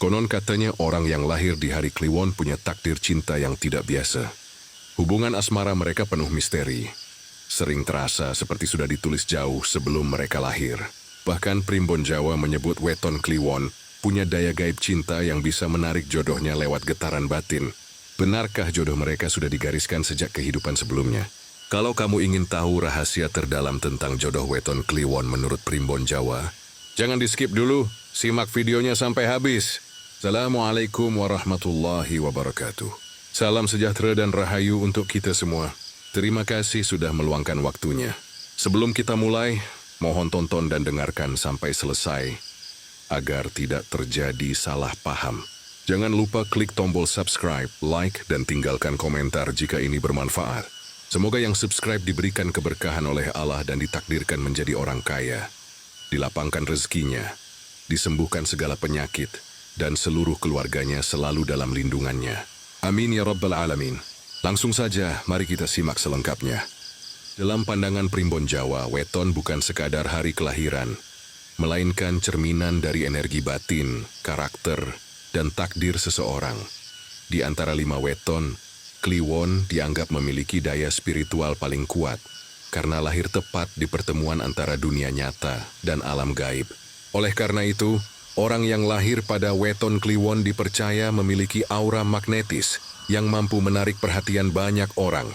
Konon katanya orang yang lahir di hari Kliwon punya takdir cinta yang tidak biasa. Hubungan asmara mereka penuh misteri. Sering terasa seperti sudah ditulis jauh sebelum mereka lahir. Bahkan Primbon Jawa menyebut weton Kliwon punya daya gaib cinta yang bisa menarik jodohnya lewat getaran batin. Benarkah jodoh mereka sudah digariskan sejak kehidupan sebelumnya? Kalau kamu ingin tahu rahasia terdalam tentang jodoh weton Kliwon menurut Primbon Jawa, jangan di-skip dulu, simak videonya sampai habis. Assalamualaikum warahmatullahi wabarakatuh. Salam sejahtera dan rahayu untuk kita semua. Terima kasih sudah meluangkan waktunya. Sebelum kita mulai, mohon tonton dan dengarkan sampai selesai, agar tidak terjadi salah paham. Jangan lupa klik tombol subscribe, like, dan tinggalkan komentar jika ini bermanfaat. Semoga yang subscribe diberikan keberkahan oleh Allah dan ditakdirkan menjadi orang kaya, dilapangkan rezekinya, disembuhkan segala penyakit, dan seluruh keluarganya selalu dalam lindungannya. Amin ya Rabbal Alamin. Langsung saja, mari kita simak selengkapnya. Dalam pandangan Primbon Jawa, weton bukan sekadar hari kelahiran, melainkan cerminan dari energi batin, karakter, dan takdir seseorang. Di antara 5 weton, Kliwon dianggap memiliki daya spiritual paling kuat karena lahir tepat di pertemuan antara dunia nyata dan alam gaib. Oleh karena itu, orang yang lahir pada weton Kliwon dipercaya memiliki aura magnetis yang mampu menarik perhatian banyak orang,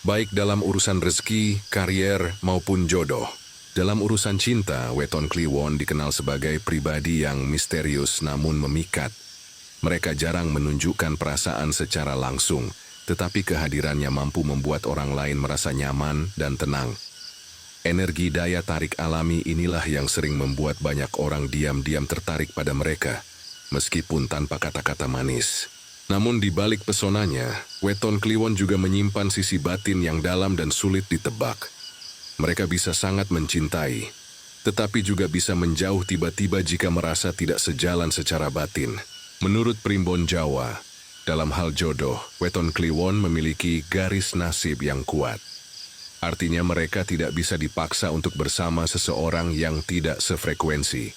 baik dalam urusan rezeki, karier, maupun jodoh. Dalam urusan cinta, weton Kliwon dikenal sebagai pribadi yang misterius namun memikat. Mereka jarang menunjukkan perasaan secara langsung, tetapi kehadirannya mampu membuat orang lain merasa nyaman dan tenang. Energi daya tarik alami inilah yang sering membuat banyak orang diam-diam tertarik pada mereka, meskipun tanpa kata-kata manis. Namun di balik pesonanya, weton Kliwon juga menyimpan sisi batin yang dalam dan sulit ditebak. Mereka bisa sangat mencintai, tetapi juga bisa menjauh tiba-tiba jika merasa tidak sejalan secara batin. Menurut Primbon Jawa, dalam hal jodoh, weton Kliwon memiliki garis nasib yang kuat. Artinya mereka tidak bisa dipaksa untuk bersama seseorang yang tidak sefrekuensi.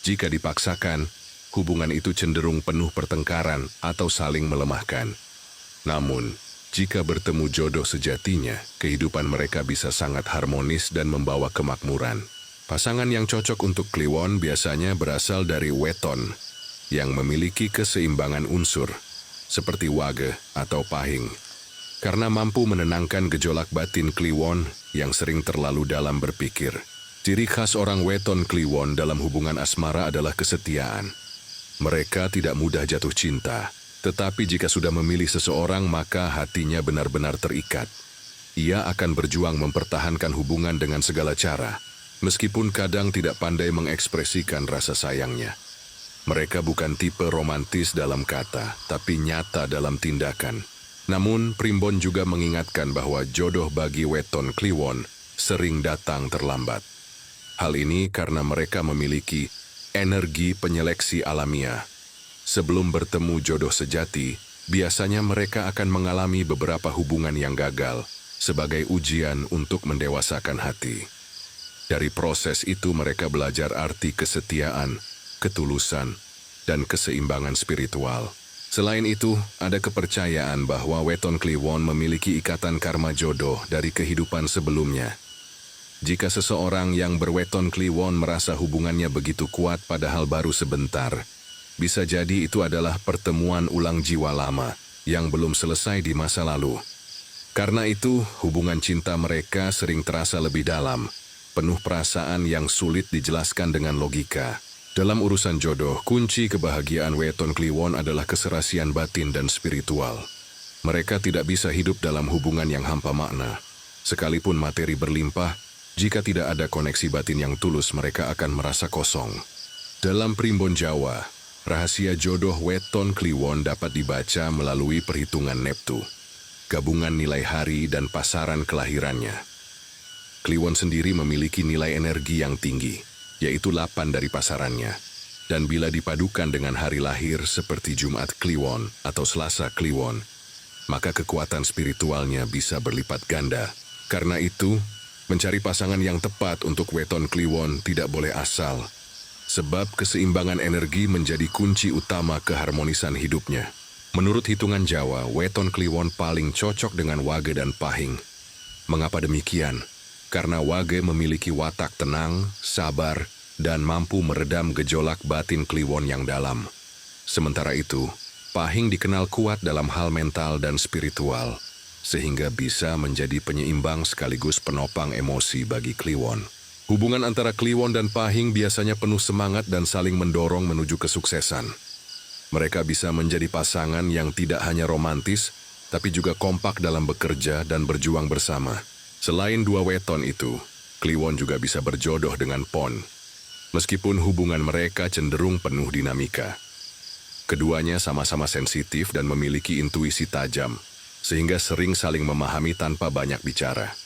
Jika dipaksakan, hubungan itu cenderung penuh pertengkaran atau saling melemahkan. Namun, jika bertemu jodoh sejatinya, kehidupan mereka bisa sangat harmonis dan membawa kemakmuran. Pasangan yang cocok untuk Kliwon biasanya berasal dari weton, yang memiliki keseimbangan unsur, seperti wage atau pahing, karena mampu menenangkan gejolak batin Kliwon yang sering terlalu dalam berpikir. Ciri khas orang weton Kliwon dalam hubungan asmara adalah kesetiaan. Mereka tidak mudah jatuh cinta, tetapi jika sudah memilih seseorang maka hatinya benar-benar terikat. Ia akan berjuang mempertahankan hubungan dengan segala cara, meskipun kadang tidak pandai mengekspresikan rasa sayangnya. Mereka bukan tipe romantis dalam kata, tapi nyata dalam tindakan. Namun, Primbon juga mengingatkan bahwa jodoh bagi weton Kliwon sering datang terlambat. Hal ini karena mereka memiliki energi penyeleksi alamiah. Sebelum bertemu jodoh sejati, biasanya mereka akan mengalami beberapa hubungan yang gagal sebagai ujian untuk mendewasakan hati. Dari proses itu mereka belajar arti kesetiaan, ketulusan, dan keseimbangan spiritual. Selain itu, ada kepercayaan bahwa weton Kliwon memiliki ikatan karma jodoh dari kehidupan sebelumnya. Jika seseorang yang berweton Kliwon merasa hubungannya begitu kuat padahal baru sebentar, bisa jadi itu adalah pertemuan ulang jiwa lama yang belum selesai di masa lalu. Karena itu, hubungan cinta mereka sering terasa lebih dalam, penuh perasaan yang sulit dijelaskan dengan logika. Dalam urusan jodoh, kunci kebahagiaan weton Kliwon adalah keserasian batin dan spiritual. Mereka tidak bisa hidup dalam hubungan yang hampa makna. Sekalipun materi berlimpah, jika tidak ada koneksi batin yang tulus, mereka akan merasa kosong. Dalam Primbon Jawa, rahasia jodoh weton Kliwon dapat dibaca melalui perhitungan Neptu, gabungan nilai hari dan pasaran kelahirannya. Kliwon sendiri memiliki nilai energi yang tinggi, yaitu 8 dari pasarannya. Dan bila dipadukan dengan hari lahir seperti Jumat Kliwon atau Selasa Kliwon, maka kekuatan spiritualnya bisa berlipat ganda. Karena itu, mencari pasangan yang tepat untuk weton Kliwon tidak boleh asal. sebab keseimbangan energi menjadi kunci utama keharmonisan hidupnya. Menurut hitungan Jawa, weton kliwon paling cocok dengan wage dan pahing. Mengapa demikian? Karena wage memiliki watak tenang, sabar, dan mampu meredam gejolak batin kliwon yang dalam. Sementara itu, pahing dikenal kuat dalam hal mental dan spiritual, sehingga bisa menjadi penyeimbang sekaligus penopang emosi bagi kliwon. Hubungan antara kliwon dan pahing biasanya penuh semangat dan saling mendorong menuju kesuksesan. Mereka bisa menjadi pasangan yang tidak hanya romantis, tapi juga kompak dalam bekerja dan berjuang bersama. Selain dua weton itu, kliwon juga bisa berjodoh dengan pon. Meskipun hubungan mereka cenderung penuh dinamika. Keduanya sama-sama sensitif dan memiliki intuisi tajam, sehingga sering saling memahami tanpa banyak bicara.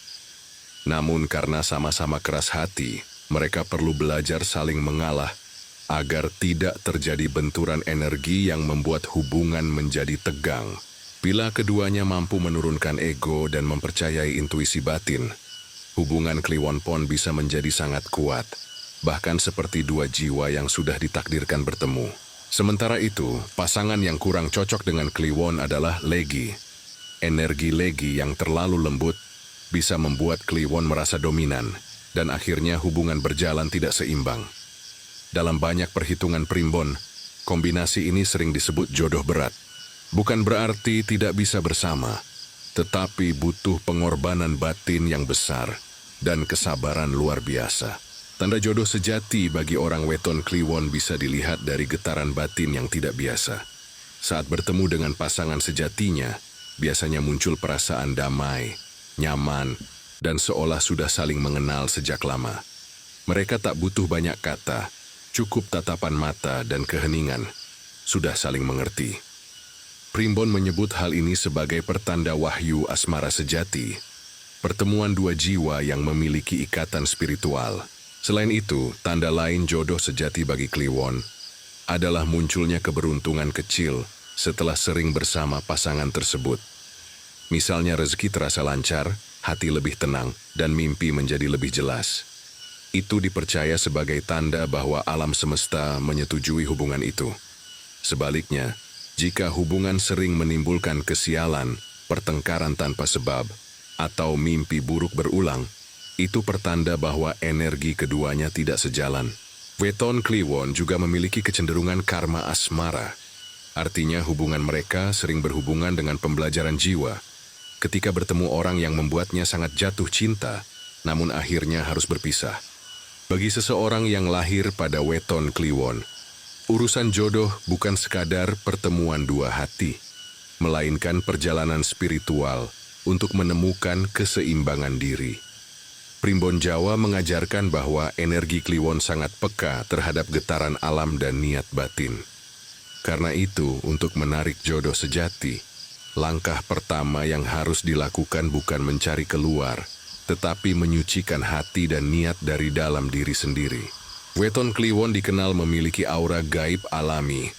Namun karena sama-sama keras hati, mereka perlu belajar saling mengalah agar tidak terjadi benturan energi yang membuat hubungan menjadi tegang. Bila keduanya mampu menurunkan ego dan mempercayai intuisi batin, hubungan kliwon pon bisa menjadi sangat kuat, bahkan seperti dua jiwa yang sudah ditakdirkan bertemu. Sementara itu, pasangan yang kurang cocok dengan kliwon adalah legi. Energi legi yang terlalu lembut bisa membuat kliwon merasa dominan, dan akhirnya hubungan berjalan tidak seimbang. Dalam banyak perhitungan primbon, kombinasi ini sering disebut jodoh berat. Bukan berarti tidak bisa bersama, tetapi butuh pengorbanan batin yang besar dan kesabaran luar biasa. Tanda jodoh sejati bagi orang weton kliwon bisa dilihat dari getaran batin yang tidak biasa. Saat bertemu dengan pasangan sejatinya, biasanya muncul perasaan damai, nyaman, dan seolah sudah saling mengenal sejak lama. Mereka tak butuh banyak kata, cukup tatapan mata dan keheningan, sudah saling mengerti. Primbon menyebut hal ini sebagai pertanda wahyu asmara sejati, pertemuan dua jiwa yang memiliki ikatan spiritual. Selain itu, tanda lain jodoh sejati bagi kliwon adalah munculnya keberuntungan kecil setelah sering bersama pasangan tersebut. Misalnya rezeki terasa lancar, hati lebih tenang, dan mimpi menjadi lebih jelas. Itu dipercaya sebagai tanda bahwa alam semesta menyetujui hubungan itu. Sebaliknya, jika hubungan sering menimbulkan kesialan, pertengkaran tanpa sebab, atau mimpi buruk berulang, itu pertanda bahwa energi keduanya tidak sejalan. Weton kliwon juga memiliki kecenderungan karma asmara. Artinya hubungan mereka sering berhubungan dengan pembelajaran jiwa. Ketika bertemu orang yang membuatnya sangat jatuh cinta, namun akhirnya harus berpisah. Bagi seseorang yang lahir pada weton kliwon, urusan jodoh bukan sekadar pertemuan dua hati, melainkan perjalanan spiritual untuk menemukan keseimbangan diri. Primbon Jawa mengajarkan bahwa energi kliwon sangat peka terhadap getaran alam dan niat batin. Karena itu, untuk menarik jodoh sejati, langkah pertama yang harus dilakukan bukan mencari keluar, tetapi menyucikan hati dan niat dari dalam diri sendiri. Weton kliwon dikenal memiliki aura gaib alami,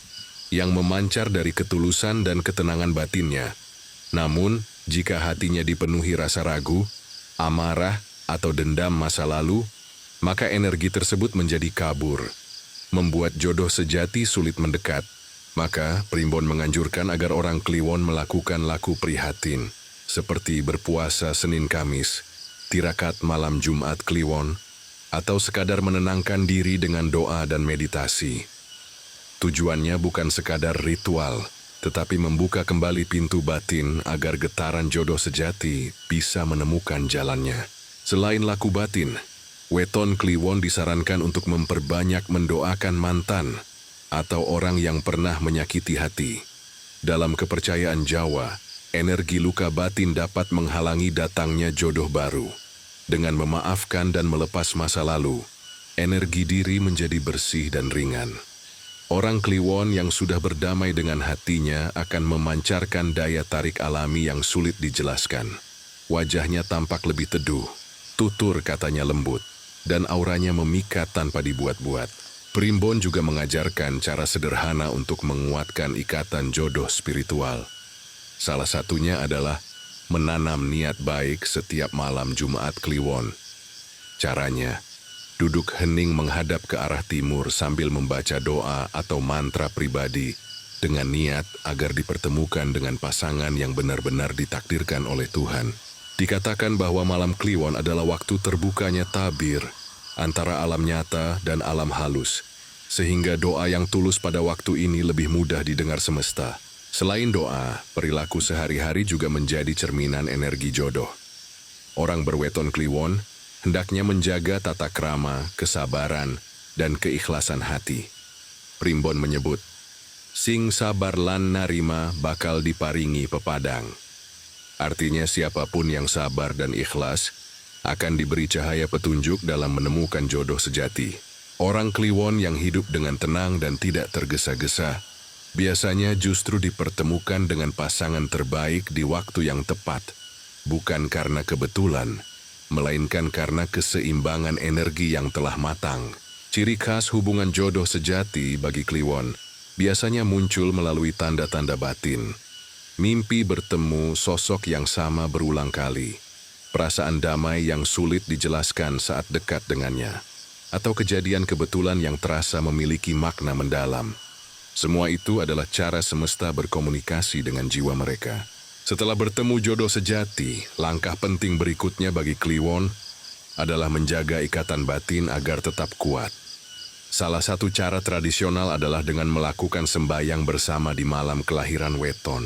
yang memancar dari ketulusan dan ketenangan batinnya. Namun, jika hatinya dipenuhi rasa ragu, amarah, atau dendam masa lalu, maka energi tersebut menjadi kabur, membuat jodoh sejati sulit mendekat. Maka, Primbon menganjurkan agar orang kliwon melakukan laku prihatin, seperti berpuasa Senin Kamis, tirakat malam Jumat kliwon, atau sekadar menenangkan diri dengan doa dan meditasi. Tujuannya bukan sekadar ritual, tetapi membuka kembali pintu batin agar getaran jodoh sejati bisa menemukan jalannya. Selain laku batin, weton kliwon disarankan untuk memperbanyak mendoakan mantan, atau orang yang pernah menyakiti hati. Dalam kepercayaan Jawa, energi luka batin dapat menghalangi datangnya jodoh baru. Dengan memaafkan dan melepas masa lalu, energi diri menjadi bersih dan ringan. Orang kliwon yang sudah berdamai dengan hatinya akan memancarkan daya tarik alami yang sulit dijelaskan. Wajahnya tampak lebih teduh, tutur katanya lembut, dan auranya memikat tanpa dibuat-buat. Primbon juga mengajarkan cara sederhana untuk menguatkan ikatan jodoh spiritual. Salah satunya adalah menanam niat baik setiap malam Jumat kliwon. Caranya, duduk hening menghadap ke arah timur sambil membaca doa atau mantra pribadi dengan niat agar dipertemukan dengan pasangan yang benar-benar ditakdirkan oleh Tuhan. Dikatakan bahwa malam Kliwon adalah waktu terbukanya tabir antara alam nyata dan alam halus, sehingga doa yang tulus pada waktu ini lebih mudah didengar semesta. Selain doa, perilaku sehari-hari juga menjadi cerminan energi jodoh. Orang berweton Kliwon hendaknya menjaga tata krama, kesabaran, dan keikhlasan hati. Primbon menyebut, sing sabar lan narima bakal diparingi pepadang. Artinya siapapun yang sabar dan ikhlas akan diberi cahaya petunjuk dalam menemukan jodoh sejati. Orang Kliwon yang hidup dengan tenang dan tidak tergesa-gesa biasanya justru dipertemukan dengan pasangan terbaik di waktu yang tepat, bukan karena kebetulan, melainkan karena keseimbangan energi yang telah matang. Ciri khas hubungan jodoh sejati bagi Kliwon biasanya muncul melalui tanda-tanda batin. Mimpi bertemu sosok yang sama berulang kali, perasaan damai yang sulit dijelaskan saat dekat dengannya, atau kejadian kebetulan yang terasa memiliki makna mendalam. Semua itu adalah cara semesta berkomunikasi dengan jiwa mereka. Setelah bertemu jodoh sejati, langkah penting berikutnya bagi Kliwon adalah menjaga ikatan batin agar tetap kuat. Salah satu cara tradisional adalah dengan melakukan sembahyang bersama di malam kelahiran weton.